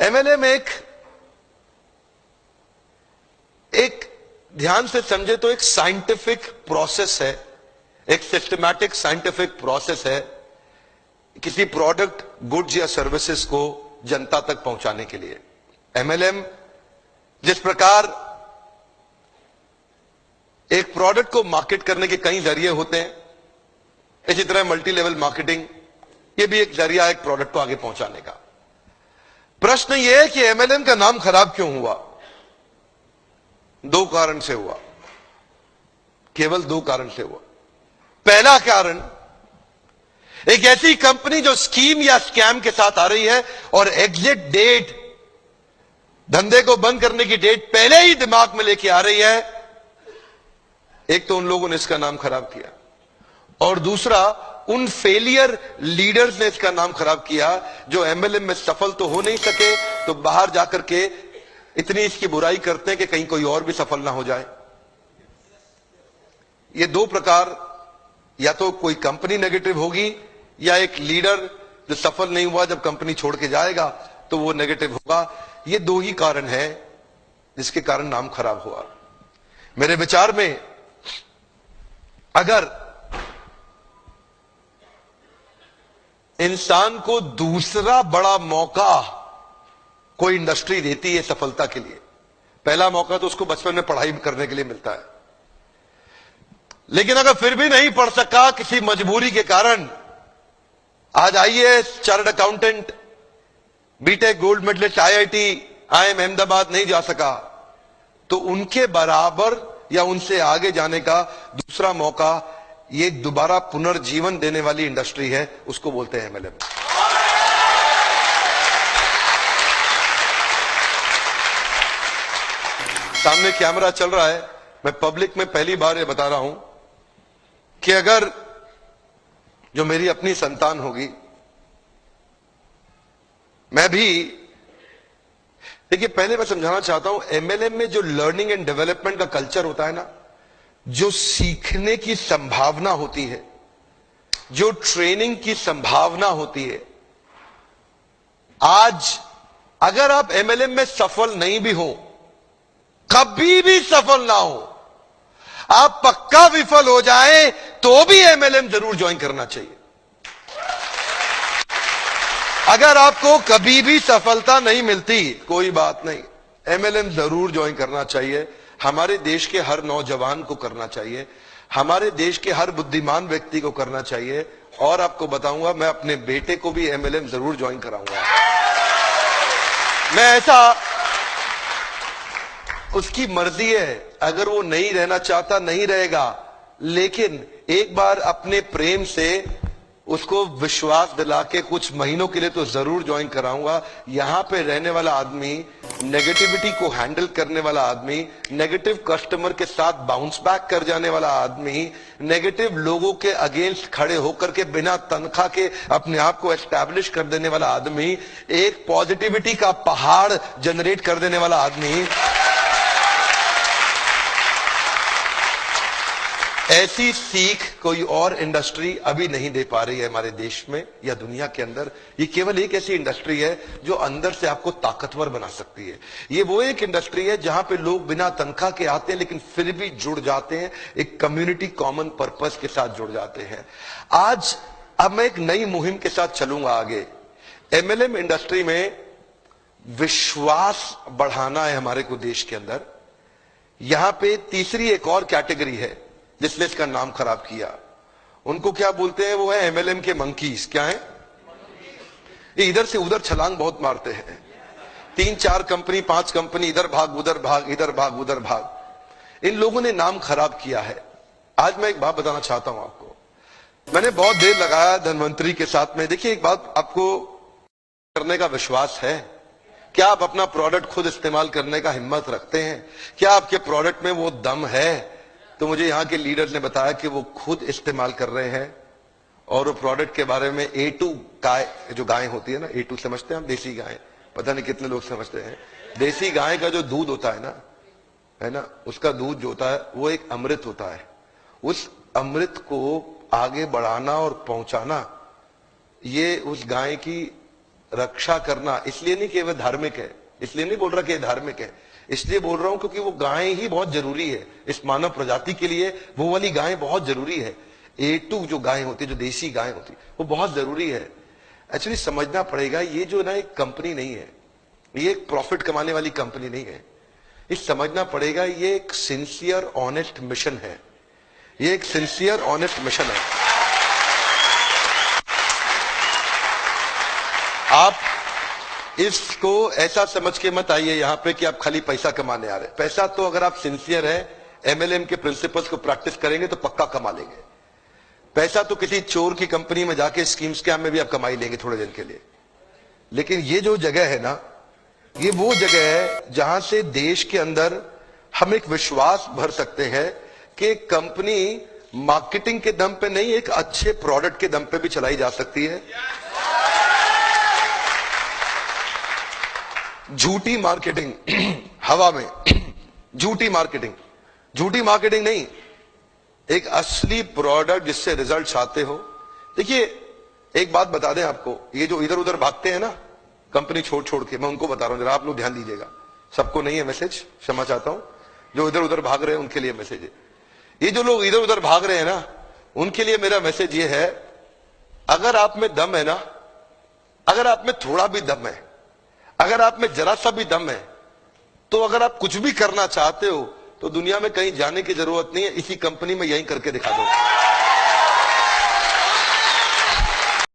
MLM एक ध्यान से समझे तो एक साइंटिफिक प्रोसेस है, एक सिस्टमैटिक साइंटिफिक प्रोसेस है किसी प्रोडक्ट, गुड्स या सर्विसेज को जनता तक पहुंचाने के लिए। एमएलएम जिस प्रकार एक प्रोडक्ट को मार्केट करने के कई जरिए होते हैं, इसी तरह मल्टी लेवल मार्केटिंग ये भी एक जरिया है एक प्रोडक्ट को आगे पहुंचाने का। प्रश्न यह है कि एमएलएम का नाम खराब क्यों हुआ? दो कारण से हुआ, केवल दो कारण से हुआ। पहला कारण, एक ऐसी कंपनी जो स्कीम या स्कैम के साथ आ रही है और एग्जिट डेट, धंधे को बंद करने की डेट पहले ही दिमाग में लेके आ रही है, एक तो उन लोगों ने इसका नाम खराब किया, और दूसरा उन फेलियर लीडर्स ने इसका नाम खराब किया जो एमएलएम में सफल तो हो नहीं सके तो बाहर जाकर के इतनी इसकी बुराई करते हैं कि कहीं कोई और भी सफल ना हो जाए। ये दो प्रकार, या तो कोई कंपनी नेगेटिव होगी या एक लीडर जो सफल नहीं हुआ जब कंपनी छोड़ के जाएगा तो वो नेगेटिव होगा। ये दो ही कारण है जिसके कारण नाम खराब हुआ। मेरे विचार में अगर इंसान को दूसरा बड़ा मौका कोई इंडस्ट्री देती है सफलता के लिए, पहला मौका तो उसको बचपन में पढ़ाई करने के लिए मिलता है, लेकिन अगर फिर भी नहीं पढ़ सका किसी मजबूरी के कारण, आज IAS, chartered accountant, BTech gold medalist, IIT, IIM Ahmedabad नहीं जा सका, तो उनके बराबर या उनसे आगे जाने का दूसरा मौका ये दोबारा पुनर्जीवन देने वाली इंडस्ट्री है, उसको बोलते हैं एमएलएम। सामने कैमरा चल रहा है, मैं पब्लिक में पहली बार ये बता रहा हूं कि अगर जो मेरी अपनी संतान होगी, मैं भी, देखिए पहले मैं समझाना चाहता हूं, एमएलएम में जो लर्निंग एंड डेवलपमेंट का कल्चर होता है ना, जो सीखने की संभावना होती है, जो ट्रेनिंग की संभावना होती है, आज अगर आप एमएलएम में सफल नहीं भी हो, कभी भी सफल ना हो, आप पक्का विफल हो जाएं तो भी एमएलएम जरूर ज्वाइन करना चाहिए। अगर आपको कभी भी सफलता नहीं मिलती, कोई बात नहीं, एमएलएम जरूर ज्वाइन करना चाहिए। हमारे देश के हर नौजवान को करना चाहिए, हमारे देश के हर बुद्धिमान व्यक्ति को करना चाहिए। और आपको बताऊंगा, मैं अपने बेटे को भी एमएलएम जरूर ज्वाइन कराऊंगा। मैं ऐसा, उसकी मर्जी है, अगर वो नहीं रहना चाहता नहीं रहेगा, लेकिन एक बार अपने प्रेम से उसको विश्वास दिला के कुछ महीनों के लिए तो जरूर ज्वाइन कराऊंगा। यहां पे रहने वाला आदमी, नेगेटिविटी को हैंडल करने वाला आदमी, नेगेटिव कस्टमर के साथ बाउंस बैक कर जाने वाला आदमी, नेगेटिव लोगों के अगेंस्ट खड़े होकर के बिना तनख्वाह के अपने आप को एस्टैब्लिश कर देने वाला आदमी, एक पॉजिटिविटी का पहाड़ जनरेट कर देने वाला आदमी, ऐसी सीख कोई और इंडस्ट्री अभी नहीं दे पा रही है हमारे देश में या दुनिया के अंदर। ये केवल एक ऐसी इंडस्ट्री है जो अंदर से आपको ताकतवर बना सकती है। ये वो एक इंडस्ट्री है जहां पे लोग बिना तनख्वाह के आते हैं लेकिन फिर भी जुड़ जाते हैं, एक कम्युनिटी कॉमन पर्पस के साथ जुड़ जाते हैं। आज अब मैं एक नई मुहिम के साथ चलूंगा आगे। एमएलएम इंडस्ट्री में विश्वास बढ़ाना है हमारे को देश के अंदर। यहां पे तीसरी एक और कैटेगरी है जिसने इसका नाम खराब किया, उनको क्या बोलते हैं? वो है एमएलएम के मंकीज। क्या है ये? इधर से उधर छलांग बहुत मारते हैं, 3-4 कंपनी 5 कंपनी, इधर भाग उधर भाग, इधर भाग उधर भाग। इन लोगों ने नाम खराब किया है। आज मैं एक बात बताना चाहता हूं आपको, मैंने बहुत देर लगाया धनवंतरी के साथ में। देखिए एक बात, आपको करने का विश्वास है? क्या आप अपना प्रोडक्ट खुद इस्तेमाल करने का हिम्मत रखते हैं? क्या आपके प्रोडक्ट में वो दम है? तो मुझे यहां के लीडर ने बताया कि वो खुद इस्तेमाल कर रहे हैं और वो प्रोडक्ट के बारे में A2 गाय, जो गाय होती है ना, A2 समझते हैं हम, देसी गाय, पता नहीं कितने लोग समझते हैं। देसी गाय का जो दूध होता है ना, उसका दूध जो होता है वो एक अमृत होता है। उस अमृत को आगे बढ़ाना और पहुंचाना, ये उस गाय की रक्षा करना, इसलिए नहीं कि वह धार्मिक है, इसलिए नहीं बोल रहा कि धार्मिक है, इसलिए बोल रहा हूं क्योंकि वो गाय ही बहुत जरूरी है इस मानव प्रजाति के लिए। वो वाली गाय बहुत जरूरी है। A2 जो गाय होती है, जो देसी गाय होती है, वो बहुत जरूरी है। एक्चुअली समझना पड़ेगा, ये जो ना एक कंपनी नहीं है, ये एक प्रॉफिट कमाने वाली कंपनी नहीं है। ये समझना पड़ेगा, ये एक सिंसियर ऑनेस्ट मिशन है। ये एक सिंसियर ऑनेस्ट मिशन है। आप इसको ऐसा समझ के मत आइए यहां पे कि आप खाली पैसा कमाने आ रहे हैं। पैसा तो अगर आप सिंसियर है, MLM के प्रिंसिपल्स को प्रैक्टिस करेंगे तो पक्का कमा लेंगे। पैसा तो किसी चोर की कंपनी में जाके स्कीम स्कैम में भी आप कमाई लेंगे थोड़े दिन के लिए। लेकिन ये जो जगह है ना, ये वो जगह है जहां से देश के अंदर हम एक विश्वास भर सकते हैं कि कंपनी मार्केटिंग के दम पे नहीं, एक अच्छे प्रोडक्ट के दम पे भी चलाई जा सकती है। झूठी मार्केटिंग हवा में, झूठी मार्केटिंग नहीं, एक असली प्रोडक्ट जिससे रिजल्ट आते हो। देखिए एक बात बता दें आपको, ये जो इधर उधर भागते हैं ना कंपनी छोड़ छोड़ के, मैं उनको बता रहा हूं, जरा आप लोग ध्यान दीजिएगा। सबको नहीं है मैसेज, क्षमा चाहता हूं। जो इधर उधर भाग रहे हैं उनके लिए मैसेज है। ये जो लोग इधर उधर भाग रहे हैं ना, उनके लिए मेरा मैसेज ये है, अगर आप में दम है ना, अगर आप में थोड़ा भी दम है, अगर आप में जरा सा भी दम है, तो अगर आप कुछ भी करना चाहते हो तो दुनिया में कहीं जाने की जरूरत नहीं है, इसी कंपनी में यहीं करके दिखा दो।